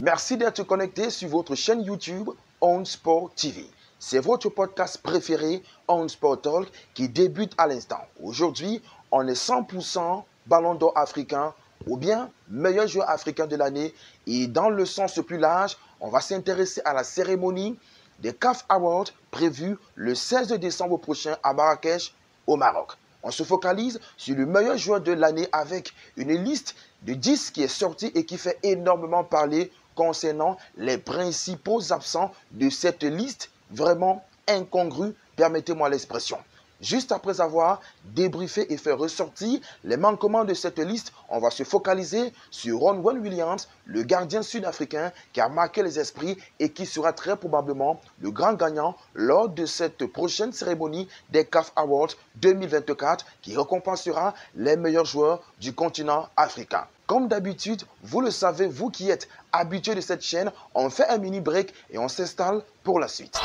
Merci d'être connecté sur votre chaîne YouTube On Sport TV. C'est votre podcast préféré On Sport Talk qui débute à l'instant. Aujourd'hui, on est 100% Ballon d'Or africain ou bien meilleur joueur africain de l'année. Et dans le sens plus large, on va s'intéresser à la cérémonie des CAF Awards prévue le 16 décembre prochain à Marrakech au Maroc. On se focalise sur le meilleur joueur de l'année avec une liste de 10 qui est sortie et qui fait énormément parler concernant les principaux absents de cette liste vraiment incongrue, permettez-moi l'expression. Juste après avoir débriefé et fait ressortir les manquements de cette liste, on va se focaliser sur Ronwen Williams, le gardien sud-africain qui a marqué les esprits et qui sera très probablement le grand gagnant lors de cette prochaine cérémonie des CAF Awards 2024 qui récompensera les meilleurs joueurs du continent africain. Comme d'habitude, vous le savez, vous qui êtes habitués de cette chaîne, on fait un mini break et on s'installe pour la suite.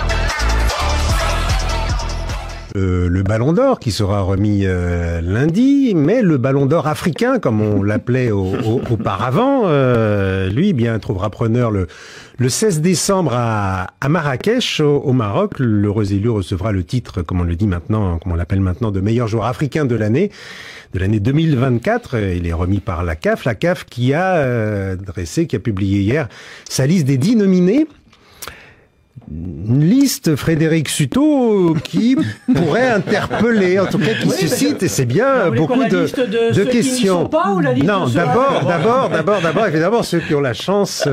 Le Ballon d'Or qui sera remis lundi, mais le Ballon d'Or africain, comme on l'appelait auparavant, lui, bien trouvera preneur le 16 décembre à Marrakech, au Maroc. L'heureux élu recevra le titre, comme on le dit maintenant, comme on l'appelle maintenant, de meilleur joueur africain de l'année 2024. Il est remis par la CAF qui a publié hier sa liste des 10 nominés. Une liste, Frédéric Suto, qui pourrait interpeller, en tout cas qui suscite, et c'est bien, beaucoup de questions. Non, d'abord, évidemment, ceux qui ont la chance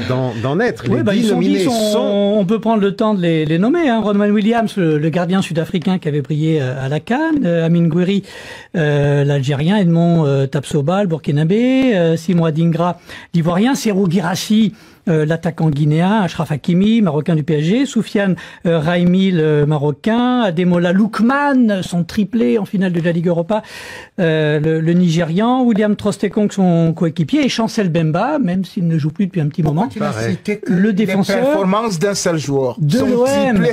d'en être. Oui, les 10 nominés sont... On peut prendre le temps de les nommer. Ronwen Williams, le gardien sud-africain qui avait brillé à la CAN, Amine Gouiri, l'Algérien, Edmond Tapsoba, le Burkinabé, Simon Adingra, l'Ivoirien, Serhou Guirassy, l'attaquant guinéen, Achraf Hakimi, marocain du PSG, Soufiane Raimi, le marocain, Ademola Lookman, son triplé en finale de la Ligue Europa, le Nigérian, William Trostekong, son coéquipier, et Chancel Bemba, même s'il ne joue plus depuis un petit moment. Le défenseur. Les performances d'un seul joueur. De l'OM.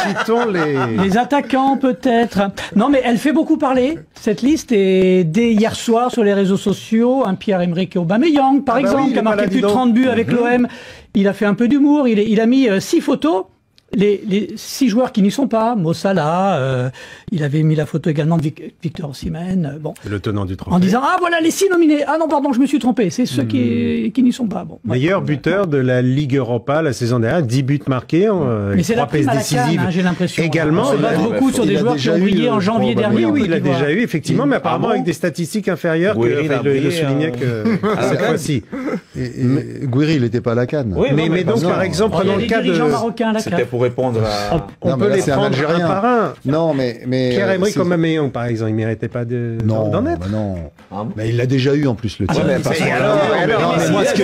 Citons les attaquants, peut-être. Non, mais elle fait beaucoup parler, cette liste, et dès hier soir, sur les réseaux sociaux, un Pierre-Emerick Aubameyang, par exemple, qui a marqué plus de 30 buts avec l'OM, il a fait un peu d'humour, il a mis 6 photos, les 6 joueurs qui n'y sont pas, Mo Salah, il avait mis la photo également de Victor Osimhen, bon. Le tenant du trophée. En disant, ah voilà les 6 nominés, ah non pardon, je me suis trompé, c'est ceux qui n'y sont pas. Bon, meilleur buteur de la Ligue Europa la saison dernière, 10 buts marqués, mais c'est 3 passes décisives j'ai l'impression. Également. On se base beaucoup sur des joueurs qui ont brillé en janvier dernier. Oui, il a déjà eu, effectivement, mais apparemment avec des statistiques inférieures, il le soulignait que cette fois-ci. Gouiri, il n'était pas à la CAN. Oui, mais donc, par exemple, prenons le cas de... C'était pour répondre à... On peut les prendre un par un. Non, mais Pierre-Emerick Aubameyang, par exemple, il méritait pas d'en être. Non. Mais il l'a déjà eu en plus le titre. Moi, ce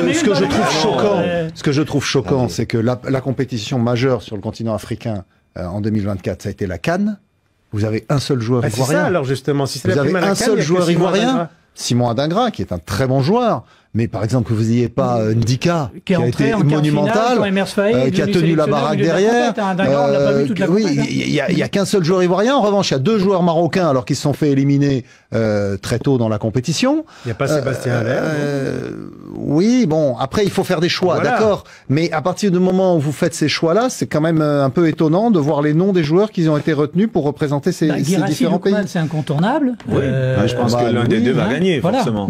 que je trouve choquant, c'est que la compétition majeure sur le continent africain en 2024, ça a été la CAN. Vous avez un seul joueur ivoirien. C'est ça, alors justement, si c'est vous avez un seul joueur ivoirien, Simon Adingra, qui est un très bon joueur. Mais par exemple, que vous n'ayez pas Ndika, qui a été monumental, qui a tenu la baraque derrière. Oui, il y a qu'un seul joueur ivoirien. En revanche, il y a 2 joueurs marocains, alors qu'ils se sont fait éliminer très tôt dans la compétition. Il n'y a pas Sébastien Haller. Oui, bon, après, il faut faire des choix, voilà. D'accord. Mais à partir du moment où vous faites ces choix-là, c'est quand même un peu étonnant de voir les noms des joueurs qui ont été retenus pour représenter ces différents pays. C'est incontournable. Oui, je pense que l'un des deux va gagner, forcément.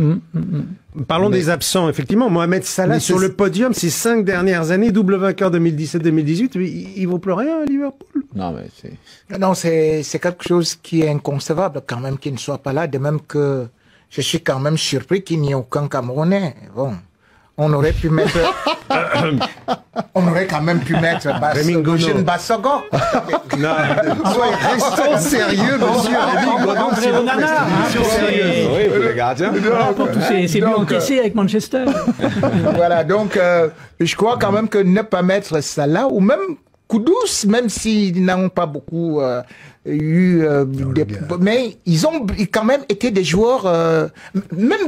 Parlons des absents, effectivement. Mohamed Salah sur le podium ces 5 dernières années, double vainqueur 2017-2018. Il vaut plus rien à Liverpool. Non, c'est quelque chose qui est inconcevable quand même qu'il ne soit pas là. De même que je suis quand même surpris qu'il n'y ait aucun Camerounais. Bon, on aurait pu mettre... on aurait quand même pu mettre Eugène Bassogo. Restons sérieux, monsieur. Oui, pour les gardiens. C'est mieux encaissé avec Manchester. Voilà, donc je crois quand même que ne pas mettre Salah ou même Koudous, même s'ils n'ont pas beaucoup eu mais ils ont quand même été des joueurs, même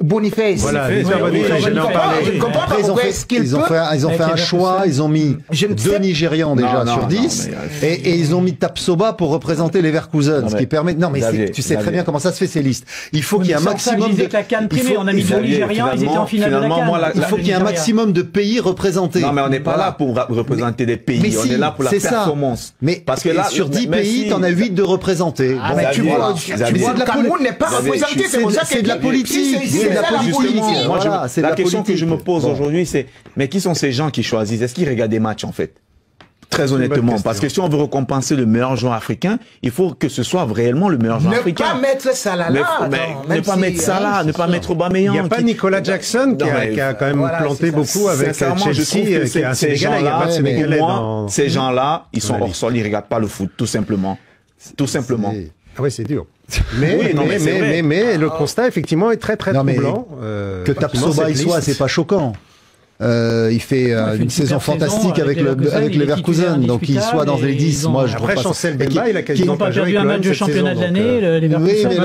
Boniface. Voilà, je comprends pas pourquoi est-ce qu'ils ont fait un choix, ils ont mis 2 Nigérians déjà sur 10 et ils ont mis Tapsoba pour représenter les Leverkusen, ce qui permet. Non mais tu sais très bien comment ça se fait ces listes. Il faut qu'il y ait un maximum de. La CAN primée, on a mis 2 Nigérians, ils étaient en finale de la CAN. Il faut qu'il y ait un maximum de pays représentés. Non mais on n'est pas là pour représenter des pays, on est là pour la performance. Mais parce que là sur 10 pays, t'en as 8 de représentés. Ah mais tu vois, le Cameroun n'est pas représenté, c'est de la politique. C'est de la politique. La question que je me pose aujourd'hui, c'est mais qui sont ces gens qui choisissent? Est-ce qu'ils regardent des matchs en fait? Très honnêtement, parce que si on veut récompenser le meilleur joueur africain, il faut que ce soit réellement le meilleur joueur africain. Ne pas mettre Salah là. Ne pas mettre Salah, ne pas mettre Aubameyang. Il n'y a pas Nicolas Jackson qui a quand même planté beaucoup avec Chelsea, qui a ces gens-là, ils sont hors sol, ils regardent pas le foot, tout simplement. Tout simplement. Ah ouais, c'est dur. Mais le constat, effectivement, est très troublant. Que Tapsoba y soit, c'est pas choquant. Il fait une saison fantastique avec Leverkusen, donc il soit dans les 10. Moi, je après Chancel Demba, il a quasiment pas perdu un match de championnat de l'année. Oui, mais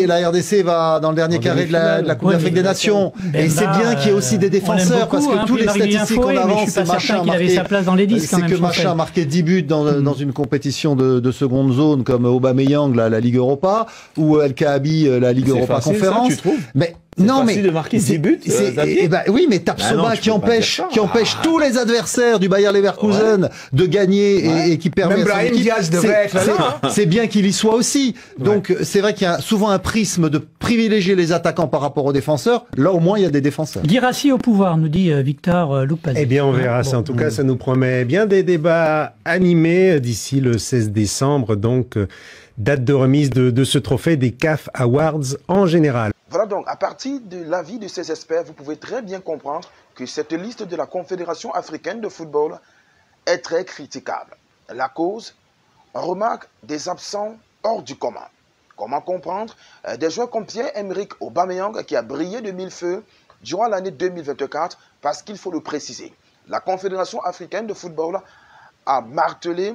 la RDC va dans le dernier carré de la Coupe d'Afrique des Nations. Et c'est bien qu'il y ait aussi des défenseurs, parce que tous les statistiques qu'on avance, c'est que Machin a marqué 10 buts dans une compétition de seconde zone comme Aubameyang, la Ligue Europa, ou El Kaabi, la Ligue Europa Conférence. Mais non, mais de marquer 10 buts. Oui, mais Tapsoba qui empêche tous les adversaires du Bayer Leverkusen de gagner et qui permet. Même Brahim Diaz devrait être là. C'est bien qu'il y soit aussi. Donc c'est vrai qu'il y a souvent un prisme de privilégier les attaquants par rapport aux défenseurs. Là, au moins, il y a des défenseurs. Guirassy au pouvoir, nous dit Victor Loupazzi. Eh bien, on verra. En tout cas, ça nous promet bien des débats animés d'ici le 16 décembre. Donc, date de remise de ce trophée des CAF Awards en général. Voilà donc, à partir de l'avis de ces experts, vous pouvez très bien comprendre que cette liste de la Confédération africaine de football est très critiquable. La cause, on remarque des absents hors du commun. Comment comprendre? Des joueurs comme Pierre-Emerick Aubameyang qui a brillé de mille feux durant l'année 2024 parce qu'il faut le préciser. La Confédération africaine de football a martelé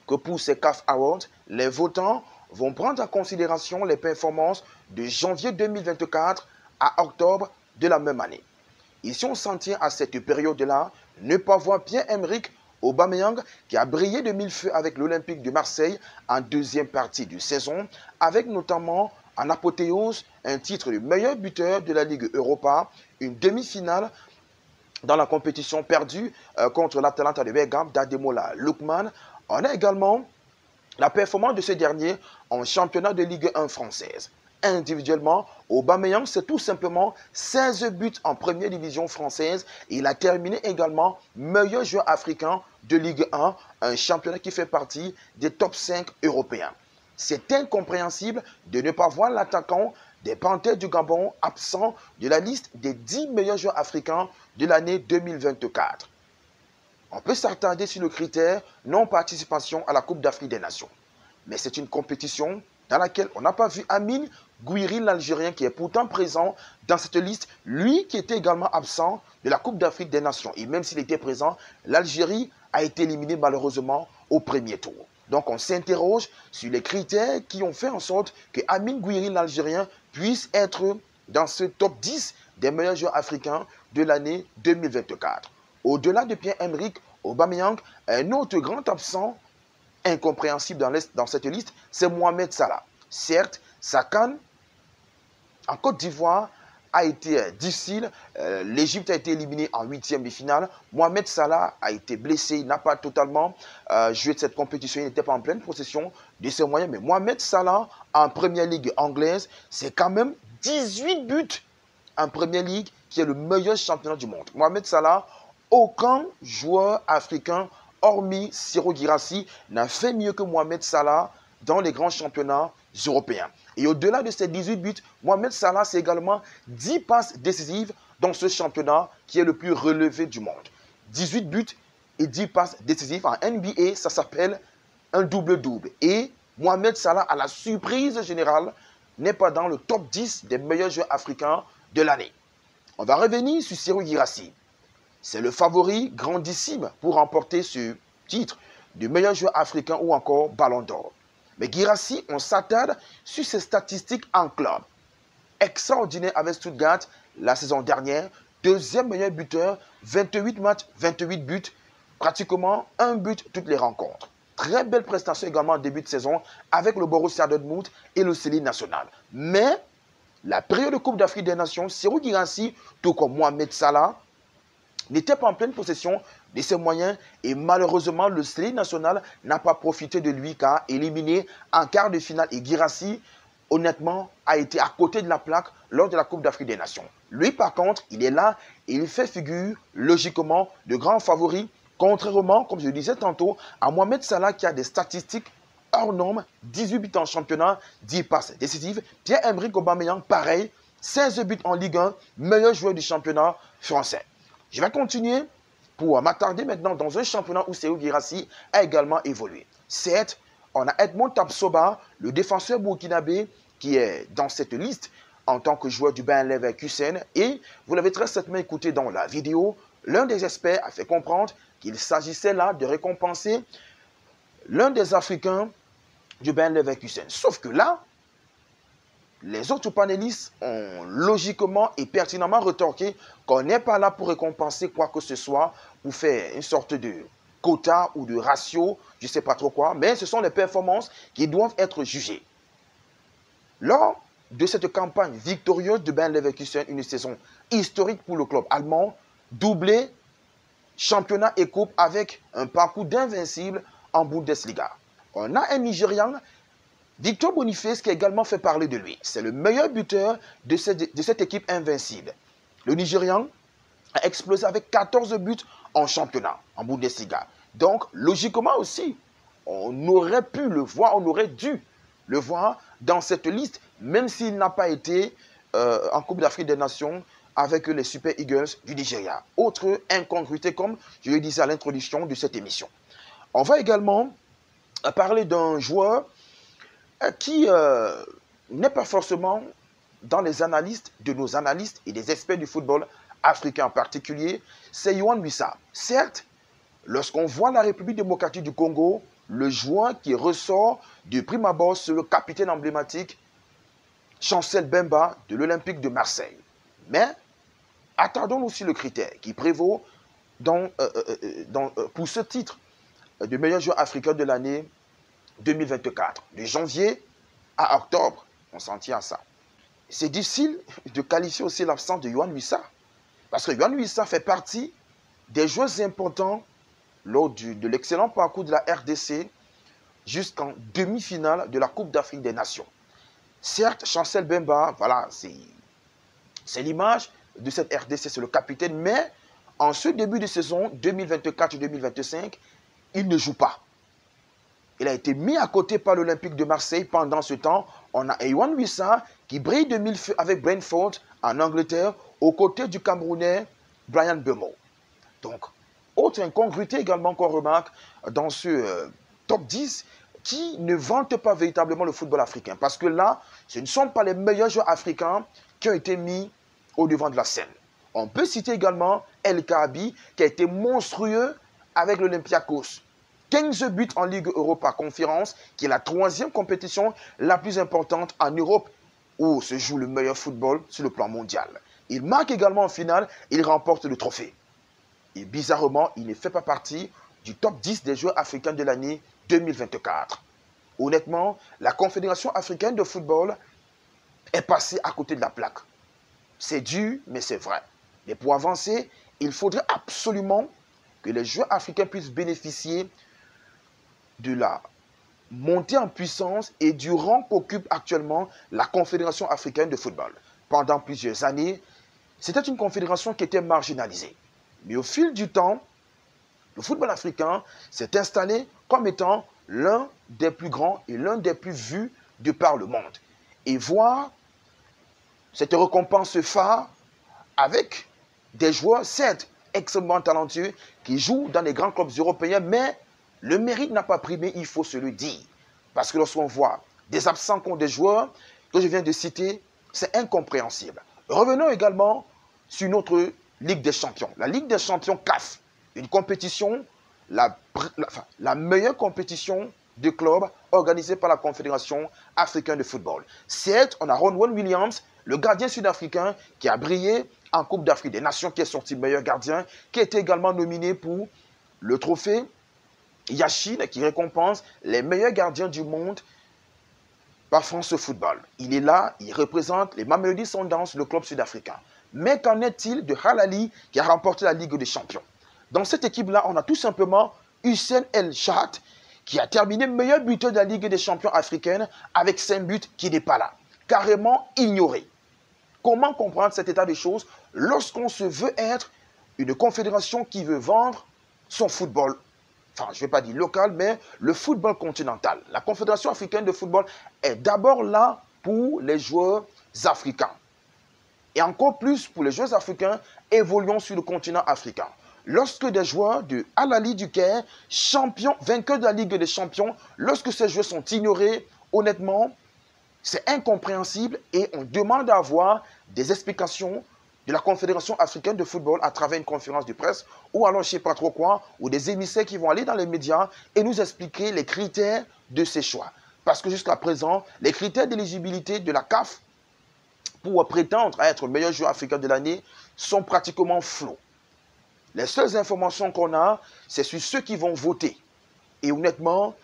que pour ces CAF Awards, les votants vont prendre en considération les performances de janvier 2024 à octobre de la même année. Et si on s'en tient à cette période-là, ne pas voir Pierre-Emerick Aubameyang qui a brillé de mille feux avec l'Olympique de Marseille en deuxième partie de saison, avec notamment en apothéose un titre de meilleur buteur de la Ligue Europa, une demi-finale dans la compétition perdue contre l'Atalanta de Bergame d'Ademola Lookman. On a également la performance de ce dernier en championnat de Ligue 1 française. Individuellement, Aubameyang, c'est tout simplement 16 buts en première division française. Il a terminé également meilleur joueur africain de Ligue 1, un championnat qui fait partie des top 5 européens. C'est incompréhensible de ne pas voir l'attaquant des Panthères du Gabon absent de la liste des 10 meilleurs joueurs africains de l'année 2024. On peut s'attarder sur le critère non-participation à la Coupe d'Afrique des Nations. Mais c'est une compétition dans laquelle on n'a pas vu Amine Gouiri, l'Algérien, qui est pourtant présent dans cette liste, lui qui était également absent de la Coupe d'Afrique des Nations. Et même s'il était présent, l'Algérie a été éliminée malheureusement au premier tour. Donc on s'interroge sur les critères qui ont fait en sorte que Amine Gouiri, l'Algérien, puisse être dans ce top 10 des meilleurs joueurs africains de l'année 2024. Au-delà de Pierre-Emerick Aubameyang, un autre grand absent incompréhensible dans cette liste, c'est Mohamed Salah. Certes, sa CAN en Côte d'Ivoire a été difficile. L'Égypte a été éliminée en huitième de finale. Mohamed Salah a été blessé. Il n'a pas totalement joué de cette compétition. Il n'était pas en pleine possession de ses moyens. Mais Mohamed Salah, en première ligue anglaise, c'est quand même 18 buts en première ligue, qui est le meilleur championnat du monde. Mohamed Salah, aucun joueur africain, hormis Siro Guirassy, n'a fait mieux que Mohamed Salah dans les grands championnats européens. Et au-delà de ces 18 buts, Mohamed Salah, c'est également 10 passes décisives dans ce championnat qui est le plus relevé du monde. 18 buts et 10 passes décisives. En NBA, ça s'appelle un double-double. Et Mohamed Salah, à la surprise générale, n'est pas dans le top 10 des meilleurs joueurs africains de l'année. On va revenir sur Siro Guirassy. C'est le favori grandissime pour remporter ce titre du meilleur joueur africain ou encore Ballon d'Or. Mais Guirassy, on s'attarde sur ses statistiques en club. Extraordinaire avec Stuttgart la saison dernière, deuxième meilleur buteur, 28 matchs, 28 buts, pratiquement un but toutes les rencontres. Très belle prestation également en début de saison avec le Borussia Dortmund et le Série national. Mais la période de Coupe d'Afrique des Nations, Serhou Guirassy, tout comme Mohamed Salah, n'était pas en pleine possession de ses moyens et malheureusement le Série national n'a pas profité de lui car éliminé en quart de finale et Guirassy, honnêtement, a été à côté de la plaque lors de la Coupe d'Afrique des Nations. Lui, par contre, il est là et il fait figure, logiquement, de grand favori, contrairement, comme je le disais tantôt, à Mohamed Salah qui a des statistiques hors normes, 18 buts en championnat, 10 passes décisives. Pierre-Emerick Aubameyang, pareil, 16 buts en Ligue 1, meilleur joueur du championnat français. Je vais continuer pour m'attarder maintenant dans un championnat où Serhou Guirassy a également évolué. Certes, on a Edmond Tapsoba, le défenseur burkinabé, qui est dans cette liste en tant que joueur du Bayer Leverkusen. Et vous l'avez très certainement écouté dans la vidéo, l'un des experts a fait comprendre qu'il s'agissait là de récompenser l'un des Africains du Bayer Leverkusen. Sauf que là, les autres panélistes ont logiquement et pertinemment retorqué qu'on n'est pas là pour récompenser quoi que ce soit, pour faire une sorte de quota ou de ratio, je ne sais pas trop quoi, mais ce sont les performances qui doivent être jugées. Lors de cette campagne victorieuse de Bayer Leverkusen, une saison historique pour le club allemand, doublé championnat et coupe avec un parcours d'invincible en Bundesliga. On a un Nigérian, Victor Boniface, qui a également fait parler de lui. C'est le meilleur buteur de cette équipe invincible. Le Nigérian a explosé avec 14 buts en championnat, en Bundesliga. Donc, logiquement aussi, on aurait pu le voir, on aurait dû le voir dans cette liste, même s'il n'a pas été en Coupe d'Afrique des Nations avec les Super Eagles du Nigeria. Autre incongruité, comme je le disais à l'introduction de cette émission. On va également parler d'un joueur qui n'est pas forcément dans les analystes de nos analystes et des experts du football africain en particulier, c'est Yohan Wissa. Certes, lorsqu'on voit la République démocratique du Congo, le joueur qui ressort du prime abord, c'est le capitaine emblématique Chancel Bemba de l'Olympique de Marseille. Mais attardons-nous sur le critère qui prévaut pour ce titre de meilleur joueur africain de l'année 2024. De janvier à octobre, on s'en tient à ça. C'est difficile de qualifier aussi l'absence de Yohan Wissa. Parce que Yohan Wissa fait partie des joueurs importants lors de l'excellent parcours de la RDC jusqu'en demi-finale de la Coupe d'Afrique des Nations. Certes, Chancel Bemba, voilà, c'est l'image de cette RDC, c'est le capitaine, mais en ce début de saison 2024-2025, il ne joue pas. Il a été mis à côté par l'Olympique de Marseille. Pendant ce temps, on a Yohan Wissa qui brille de mille feux avec Brentford en Angleterre, aux côtés du Camerounais Bryan Mbeumo. Donc, autre incongruité également qu'on remarque dans ce top 10 qui ne vante pas véritablement le football africain. Parce que là, ce ne sont pas les meilleurs joueurs africains qui ont été mis au devant de la scène. On peut citer également El Kaabi qui a été monstrueux avec l'Olympiakos. 15 buts en Ligue Europa Conférence, qui est la troisième compétition la plus importante en Europe, où se joue le meilleur football sur le plan mondial. Il marque également en finale, il remporte le trophée. Et bizarrement, il ne fait pas partie du top 10 des joueurs africains de l'année 2024. Honnêtement, la Confédération africaine de football est passée à côté de la plaque. C'est dur, mais c'est vrai. Mais pour avancer, il faudrait absolument que les joueurs africains puissent bénéficier de la montée en puissance et du rang qu'occupe actuellement la Confédération africaine de football. Pendant plusieurs années, c'était une confédération qui était marginalisée. Mais au fil du temps, le football africain s'est installé comme étant l'un des plus grands et l'un des plus vus de par le monde. Et voir cette récompense phare avec des joueurs, certes, extrêmement talentueux, qui jouent dans les grands clubs européens, mais le mérite n'a pas primé, il faut se le dire. Parce que lorsqu'on voit des absents contre des joueurs que je viens de citer, c'est incompréhensible. Revenons également sur notre Ligue des Champions. La Ligue des Champions CAF, une compétition la meilleure compétition de club organisée par la Confédération africaine de football. Certes, on a Ronwen Williams, le gardien sud-africain qui a brillé en Coupe d'Afrique des Nations, qui est sorti meilleur gardien, qui a été également nominé pour le trophée Yashin, qui récompense les meilleurs gardiens du monde par France Football. Il est là, il représente les Mamelodi Sundowns, le club sud-africain. Mais qu'en est-il de Halali qui a remporté la Ligue des Champions? Dans cette équipe-là, on a tout simplement Hussein El Chat qui a terminé meilleur buteur de la Ligue des Champions africaine avec 5 buts, qui n'est pas là. Carrément ignoré. Comment comprendre cet état des choses lorsqu'on se veut être une confédération qui veut vendre son football, enfin je ne vais pas dire local, mais le football continental. La Confédération africaine de football est d'abord là pour les joueurs africains. Et encore plus pour les joueurs africains évoluant sur le continent africain. Lorsque des joueurs de Al Ahly du Caire, champions, vainqueurs de la Ligue des Champions, lorsque ces joueurs sont ignorés, honnêtement, c'est incompréhensible et on demande à avoir des explications de la Confédération africaine de football à travers une conférence de presse ou alors je ne sais pas trop quoi, ou des émissaires qui vont aller dans les médias et nous expliquer les critères de ces choix. Parce que jusqu'à présent, les critères d'éligibilité de la CAF pour prétendre à être le meilleur joueur africain de l'année sont pratiquement flous. Les seules informations qu'on a, c'est sur ceux qui vont voter. Et honnêtement,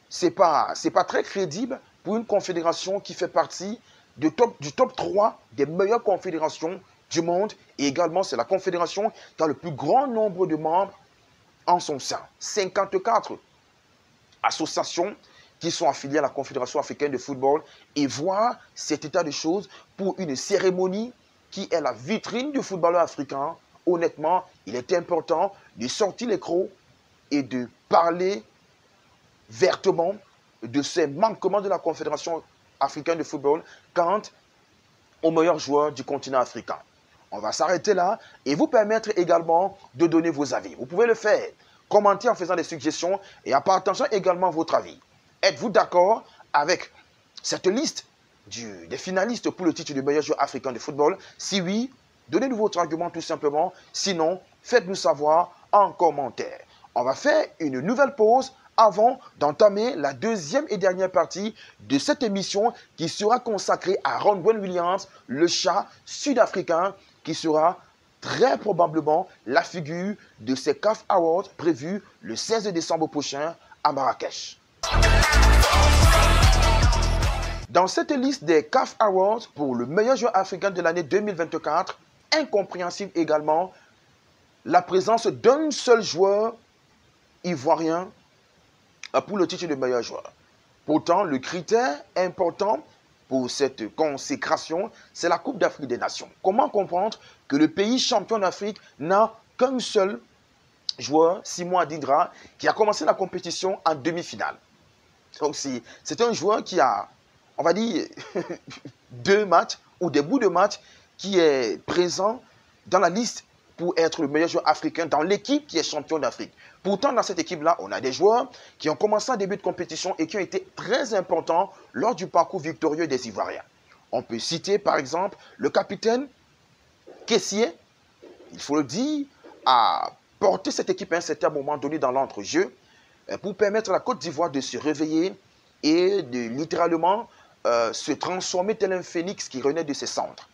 ce n'est pas très crédible pour une confédération qui fait partie du top 3 des meilleures confédérations du monde. Et également, c'est la confédération qui a le plus grand nombre de membres en son sein. 54 associations qui sont affiliées à la Confédération africaine de football. Et voir cet état de choses pour une cérémonie qui est la vitrine du footballeur africain. Honnêtement, il est important de sortir les crocs et de parler vertement de ces manquements de la Confédération africaine de football quant aux meilleurs joueurs du continent africain. On va s'arrêter là et vous permettre également de donner vos avis. Vous pouvez le faire, commenter en faisant des suggestions et en partageant également votre avis. Êtes-vous d'accord avec cette liste des finalistes pour le titre de meilleur joueur africain de football? Si oui, donnez-nous votre argument tout simplement. Sinon, faites-nous savoir en commentaire. On va faire une nouvelle pause avant d'entamer la deuxième et dernière partie de cette émission qui sera consacrée à Ronwen Williams, le chat sud-africain, qui sera très probablement la figure de ces CAF Awards prévus le 16 décembre prochain à Marrakech. Dans cette liste des CAF Awards pour le meilleur joueur africain de l'année 2024, incompréhensible également la présence d'un seul joueur ivoirien pour le titre de meilleur joueur. Pourtant, le critère important pour cette consécration, c'est la Coupe d'Afrique des Nations. Comment comprendre que le pays champion d'Afrique n'a qu'un seul joueur, Simon Adingra, qui a commencé la compétition en demi-finale? Donc c'est un joueur qui a, on va dire, 2 matchs ou des bouts de match qui est présent dans la liste pour être le meilleur joueur africain dans l'équipe qui est champion d'Afrique. Pourtant, dans cette équipe-là, on a des joueurs qui ont commencé en début de compétition et qui ont été très importants lors du parcours victorieux des Ivoiriens. On peut citer, par exemple, le capitaine Kessié, il faut le dire, a porté cette équipe à un certain moment donné dans l'entrejeu pour permettre à la Côte d'Ivoire de se réveiller et de littéralement se transformer tel un phénix qui renaît de ses cendres.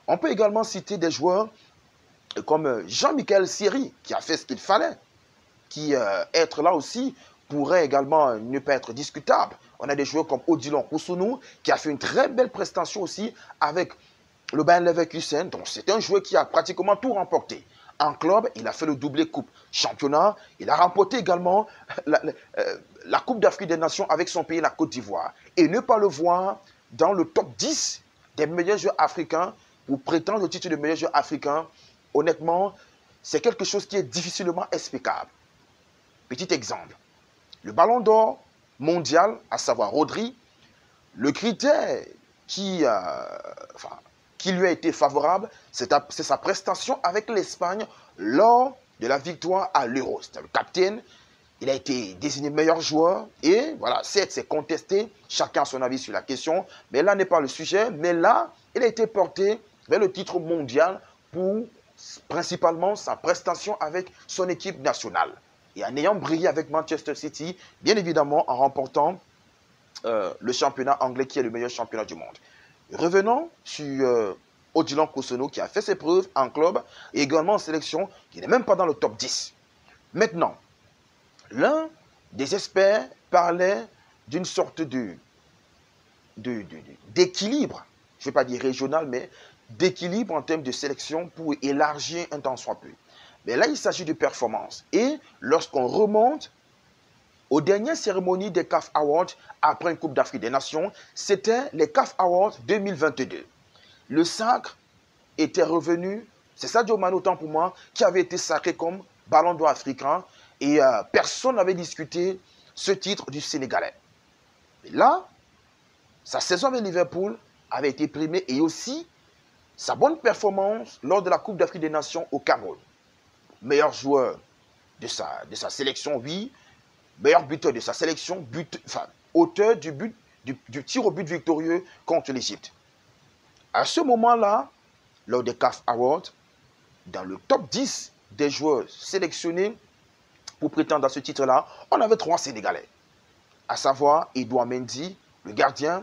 On peut également citer des joueurs comme Jean-Michel Siri, qui a fait ce qu'il fallait, qui être là aussi pourrait également ne pas être discutable. On a des joueurs comme Odilon Koussounou, qui a fait une très belle prestation aussi avec le Bayer Leverkusen. Donc c'est un joueur qui a pratiquement tout remporté. En club, il a fait le doublé Coupe Championnat. Il a remporté également la Coupe d'Afrique des Nations avec son pays, la Côte d'Ivoire. Et ne pas le voir dans le top 10 des meilleurs joueurs africains pour prétendre au titre de meilleur joueur africain, honnêtement, c'est quelque chose qui est difficilement explicable. Petit exemple, le ballon d'or mondial, à savoir Rodri, le critère qui lui a été favorable, c'est sa prestation avec l'Espagne lors de la victoire à l'Euro. C'était le capitaine, il a été désigné meilleur joueur et voilà, certes c'est contesté, chacun a son avis sur la question, mais là n'est pas le sujet, mais là, il a été porté vers le titre mondial pour principalement sa prestation avec son équipe nationale. et en ayant brillé avec Manchester City, bien évidemment en remportant le championnat anglais qui est le meilleur championnat du monde. Revenons sur Odilon Koussono qui a fait ses preuves en club et également en sélection, qui n'est même pas dans le top 10. Maintenant, l'un des experts parlait d'une sorte d'équilibre, je ne vais pas dire régional, mais d'équilibre en termes de sélection pour élargir un tant soit peu. Mais là, il s'agit de performance. Et lorsqu'on remonte aux dernières cérémonies des CAF Awards après une Coupe d'Afrique des Nations, c'était les CAF Awards 2022. Le sacre était revenu, c'est Sadio Mané autant pour moi, qui avait été sacré comme Ballon d'Or africain et personne n'avait discuté ce titre du Sénégalais. Et là, sa saison avec Liverpool avait été primée et aussi sa bonne performance lors de la Coupe d'Afrique des Nations au Cameroun. Meilleur joueur de sa sélection, oui. Meilleur buteur de sa sélection, auteur du tir au but victorieux contre l'Égypte. À ce moment-là, lors des CAF Awards, dans le top 10 des joueurs sélectionnés pour prétendre à ce titre-là, on avait 3 Sénégalais. À savoir Edouard Mendy, le gardien,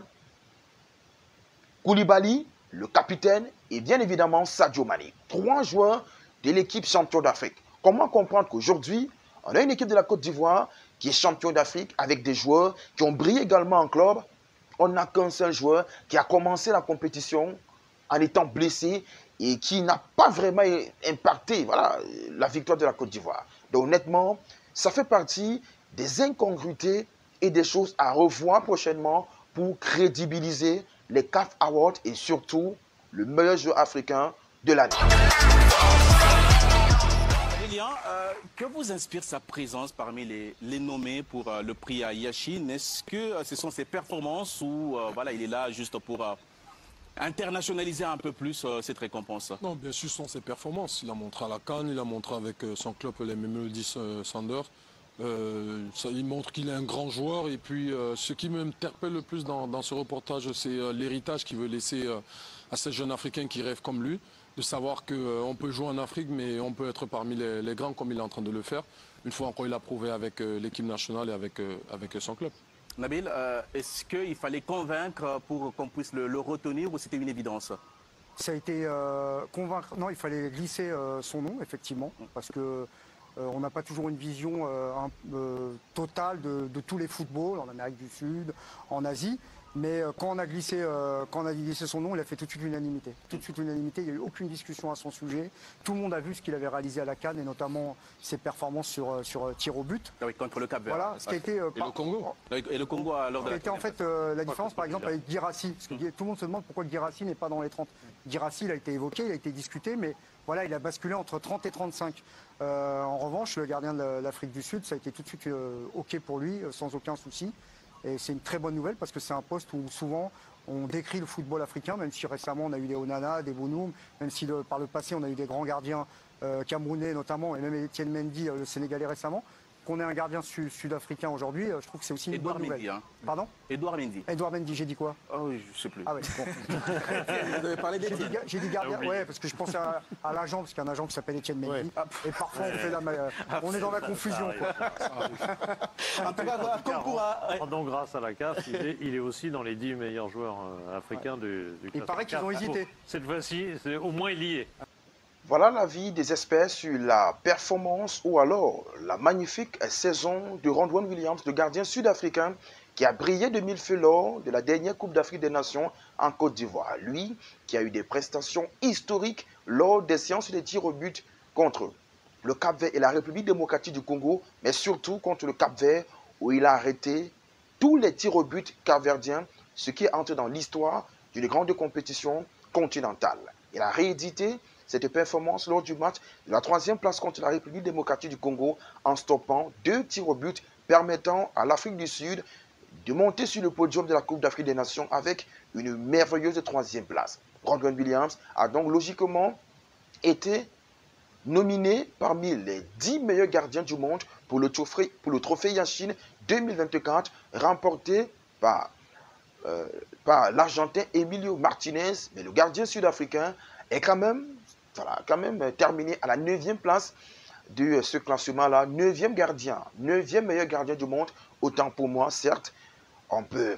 Koulibaly, le capitaine, et bien évidemment Sadio Mané. 3 joueurs de l'équipe champion d'Afrique. Comment comprendre qu'aujourd'hui, on a une équipe de la Côte d'Ivoire qui est champion d'Afrique avec des joueurs qui ont brillé également en club. On n'a qu'un seul joueur qui a commencé la compétition en étant blessé et qui n'a pas vraiment impacté la victoire de la Côte d'Ivoire. Donc honnêtement, ça fait partie des incongruités et des choses à revoir prochainement pour crédibiliser les CAF Awards et surtout le meilleur joueur africain de l'année. Lilian, que vous inspire sa présence parmi les nommés pour le prix à Yachine? Est-ce que ce sont ses performances ou il est là juste pour internationaliser un peu plus cette récompense? Non, bien sûr, ce sont ses performances. Il a montré à la CAN, il a montré avec son club, les Mamelodi Sundowns. Il montre qu'il est un grand joueur. Et puis, ce qui m'interpelle le plus dans ce reportage, c'est l'héritage qu'il veut laisser à ces jeunes Africains qui rêvent comme lui, de savoir qu'on peut jouer en Afrique, mais on peut être parmi les grands comme il est en train de le faire. Une fois encore, il a prouvé avec l'équipe nationale et avec son club. Nabil, est-ce qu'il fallait convaincre pour qu'on puisse le retenir ou c'était une évidence? Ça a été convaincre. Non, il fallait glisser son nom, effectivement, parce que on n'a pas toujours une vision totale de tous les footballs en Amérique du Sud, en Asie. Mais quand on a glissé son nom, il a fait tout de suite l'unanimité. Tout de suite l'unanimité, il n'y a eu aucune discussion à son sujet. Tout le monde a vu ce qu'il avait réalisé à la CAN et notamment ses performances sur tir au but. Ah oui, contre le Cap-Vert. Voilà, ce qui a été, et le Congo. Et le Congo à l'heure de la en fait la différence par exemple avec Guirassy. Parce que tout le monde se demande pourquoi Guirassy n'est pas dans les 30. Guirassy, il a été évoqué, il a été discuté, mais voilà, il a basculé entre 30 et 35. En revanche, le gardien de l'Afrique du Sud, ça a été tout de suite OK pour lui, sans aucun souci. Et c'est une très bonne nouvelle parce que c'est un poste où souvent on décrit le football africain, même si récemment on a eu des Onana, des Bounoum, même si par le passé on a eu des grands gardiens camerounais notamment, et même Etienne Mendy, le Sénégalais récemment. Qu'on ait un gardien sud-africain aujourd'hui, je trouve que c'est aussi une bonne nouvelle. Mendy, hein. Pardon? Edouard Mendy. Edouard Mendy, j'ai dit quoi? Oh oui, je ne sais plus. Ah ouais, bon. Vous avez parlé d'Etienne. J'ai dit gardien, ouais, parce que je pensais à l'agent, parce qu'il y a un agent qui s'appelle Etienne Mendy. Ouais. Et parfois on est dans la confusion. En tout cas, voilà, donc grâce à la CAF, il est aussi dans les 10 meilleurs joueurs africains du classement. Il paraît qu'ils ont hésité. Cette fois-ci, au moins il y est. Voilà l'avis des experts sur la performance ou alors la magnifique saison de Ronwen Williams, le gardien sud-africain qui a brillé de mille feux lors de la dernière Coupe d'Afrique des Nations en Côte d'Ivoire. Lui qui a eu des prestations historiques lors des séances de tirs au but contre le Cap-Vert et la République démocratique du Congo, mais surtout contre le Cap-Vert où il a arrêté tous les tirs au but capverdiens, ce qui est entré dans l'histoire d'une grande compétition continentale. Il a réédité cette performance lors du match de la 3e place contre la République démocratique du Congo en stoppant 2 tirs au but permettant à l'Afrique du Sud de monter sur le podium de la Coupe d'Afrique des Nations avec une merveilleuse 3e place. Ronwen Williams a donc logiquement été nominé parmi les 10 meilleurs gardiens du monde pour le trophée Yachine 2024 remporté par l'Argentin Emilio Martinez, mais le gardien sud-africain est quand même terminé à la 9e place de ce classement-là, 9e gardien, 9e meilleur gardien du monde, autant pour moi, certes, on peut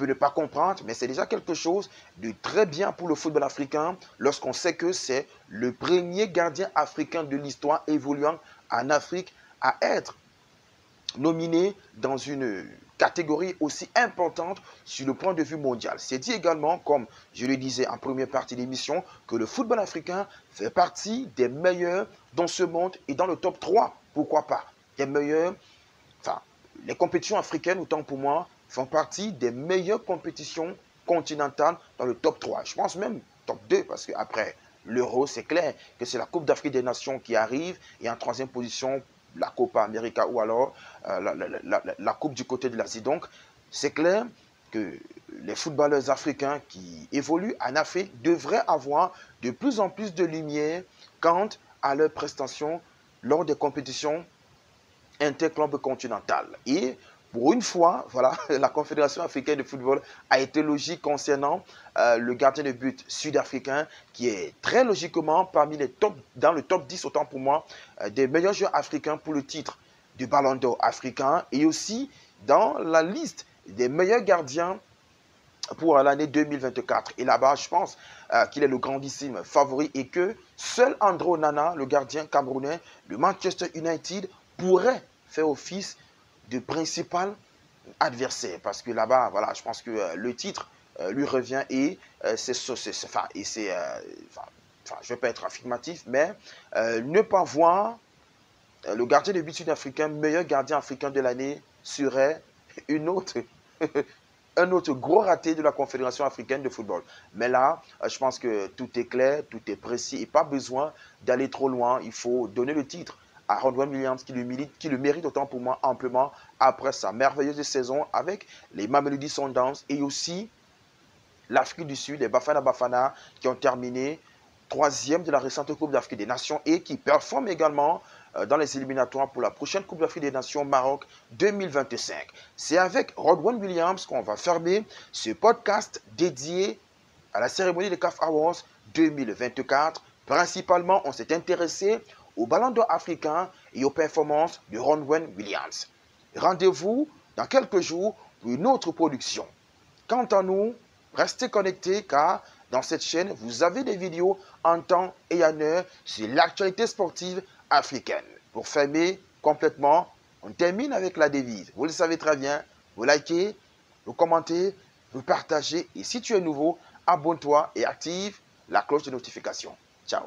ne pas comprendre, mais c'est déjà quelque chose de très bien pour le football africain lorsqu'on sait que c'est le premier gardien africain de l'histoire évoluant en Afrique à être nominé dans une catégorie aussi importante sur le point de vue mondial. C'est dit également, comme je le disais en première partie de l'émission, que le football africain fait partie des meilleurs dans ce monde et dans le top 3, pourquoi pas, des meilleurs, enfin, les compétitions africaines, autant pour moi, font partie des meilleures compétitions continentales dans le top 3. Je pense même top 2, parce qu'après l'Euro, c'est clair que c'est la Coupe d'Afrique des Nations qui arrive, et en troisième position, la Copa América ou alors la Coupe du côté de l'Asie. Donc, c'est clair que les footballeurs africains qui évoluent en Afrique devraient avoir de plus en plus de lumière quant à leurs prestations lors des compétitions interclubs continentales. Et pour une fois, voilà, la Confédération africaine de football a été logique concernant le gardien de but sud-africain qui est très logiquement parmi les dans le top 10, autant pour moi, des meilleurs joueurs africains pour le titre du Ballon d'Or africain et aussi dans la liste des meilleurs gardiens pour l'année 2024. Et là-bas, je pense qu'il est le grandissime favori et que seul André Onana, le gardien camerounais de Manchester United, pourrait faire office de principal adversaire. Parce que là-bas, voilà, je pense que le titre lui revient et je ne vais pas être affirmatif, mais ne pas voir le gardien de but sud-africain, meilleur gardien africain de l'année, serait un autre gros raté de la Confédération africaine de football. Mais là, je pense que tout est clair, tout est précis et pas besoin d'aller trop loin. Il faut donner le titre à Ronwen Williams qui le mérite autant pour moi amplement après sa merveilleuse saison avec les Mamelodi Sundowns et aussi l'Afrique du Sud, les Bafana Bafana qui ont terminé 3e de la récente Coupe d'Afrique des Nations et qui performent également dans les éliminatoires pour la prochaine Coupe d'Afrique des Nations Maroc 2025. C'est avec Ronwen Williams qu'on va fermer ce podcast dédié à la cérémonie des CAF Awards 2024. Principalement, on s'est intéressé au Ballon d'Or africain et aux performances de Ronwen Williams. Rendez-vous dans quelques jours pour une autre production. Quant à nous, restez connectés car dans cette chaîne, vous avez des vidéos en temps et en heure sur l'actualité sportive africaine. Pour fermer complètement, on termine avec la devise. Vous le savez très bien, vous likez, vous commentez, vous partagez et si tu es nouveau, abonne-toi et active la cloche de notification. Ciao.